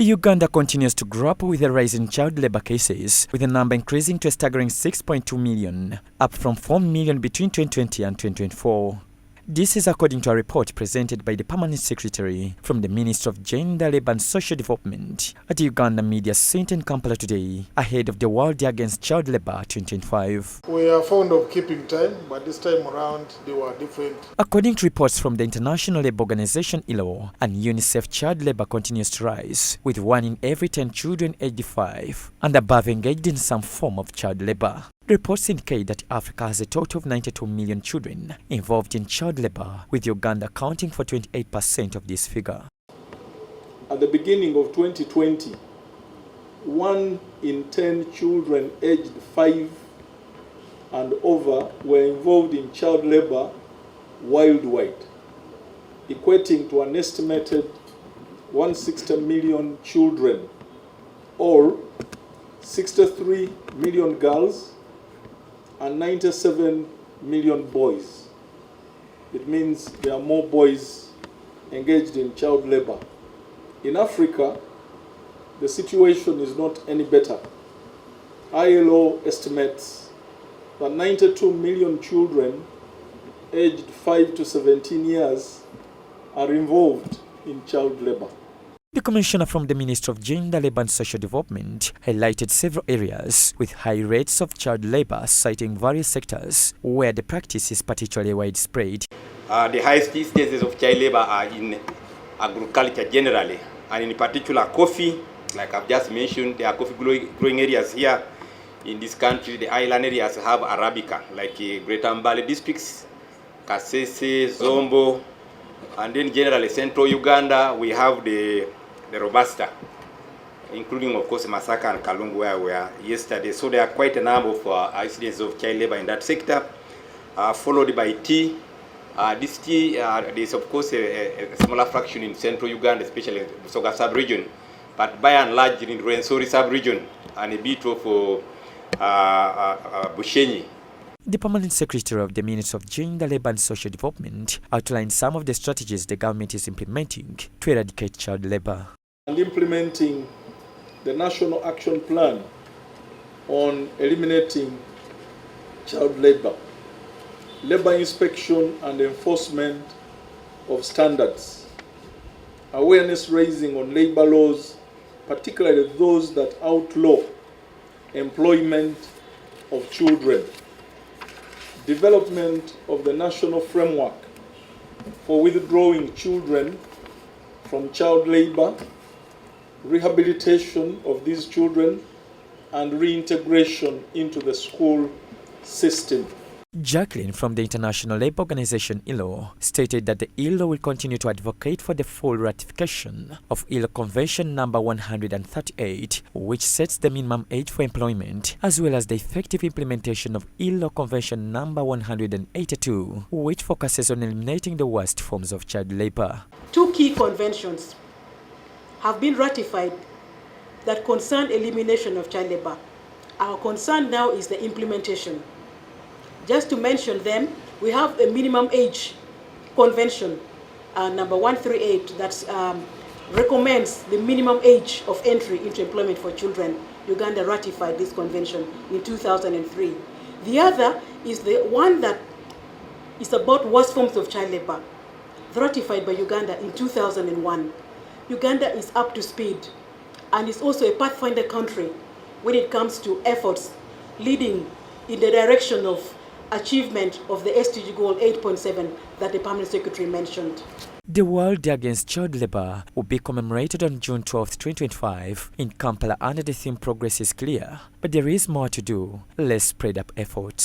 Uganda continues to grapple with the rise in child labor cases, with the number increasing to a staggering 6.2 million, up from 4 million between 2020 and 2024. This is according to a report presented by the Permanent Secretary from the Ministry of Gender, Labour and Social Development at the Uganda Media Center in Kampala today, ahead of the World Day Against Child Labour 2025. We are fond of keeping time, but this time around they were different. According to reports from the International Labour Organization ILO and UNICEF, child labour continues to rise, with 1 in every 10 children aged 5 and above engaged in some form of child labour. Reports indicate that Africa has a total of 92 million children involved in child labour, with Uganda accounting for 28% of this figure. At the beginning of 2020, 1 in 10 children aged 5 and over were involved in child labour worldwide, equating to an estimated 160 million children, or 63 million girls and 97 million boys. It means there are more boys engaged in child labor. In Africa, the situation is not any better. ILO estimates that 92 million children aged 5 to 17 years are involved in child labor. The Commissioner from the Ministry of Gender, Labour and Social Development highlighted several areas with high rates of child labour, citing various sectors where the practice is particularly widespread. The highest instances of child labour are in agriculture generally, and in particular coffee. Like I've just mentioned, there are coffee growing areas here in this country. The island areas have Arabica, like Greater Mbale districts, Kasese, Zombo, and then generally central Uganda we have the Robusta, including of course Masaka and Kalungu where we were yesterday. So there are quite a number of incidents of child labor in that sector, followed by tea. This tea, there's of course a smaller fraction in central Uganda, especially Busoga sub-region, but by and large in Rwenzori sub-region and a bit of Bushenyi. The Permanent Secretary of the Ministry of Gender, Labour and Social Development outlined some of the strategies the government is implementing to eradicate child labour. And implementing the National Action Plan on eliminating child labour, labour inspection and enforcement of standards, awareness raising on labour laws, particularly those that outlaw employment of children, development of the national framework for withdrawing children from child labour, rehabilitation of these children, and reintegration into the school system. Jacqueline from the International Labour Organization ILO stated that the ILO will continue to advocate for the full ratification of ILO Convention number 138, which sets the minimum age for employment, as well as the effective implementation of ILO Convention number 182, which focuses on eliminating the worst forms of child labour. 2 key conventions have been ratified that concern elimination of child labour. Our concern now is the implementation. Just to mention them, we have a minimum age convention, number 138, that recommends the minimum age of entry into employment for children. Uganda ratified this convention in 2003. The other is the one that is about worst forms of child labor, ratified by Uganda in 2001. Uganda is up to speed and is also a pathfinder country when it comes to efforts leading in the direction of achievement of the SDG goal 8.7 that the Permanent Secretary mentioned. The World Day Against Child Labour will be commemorated on June 12, 2025 in Kampala under the theme Progress is Clear, but there is more to do. Let's spread up efforts.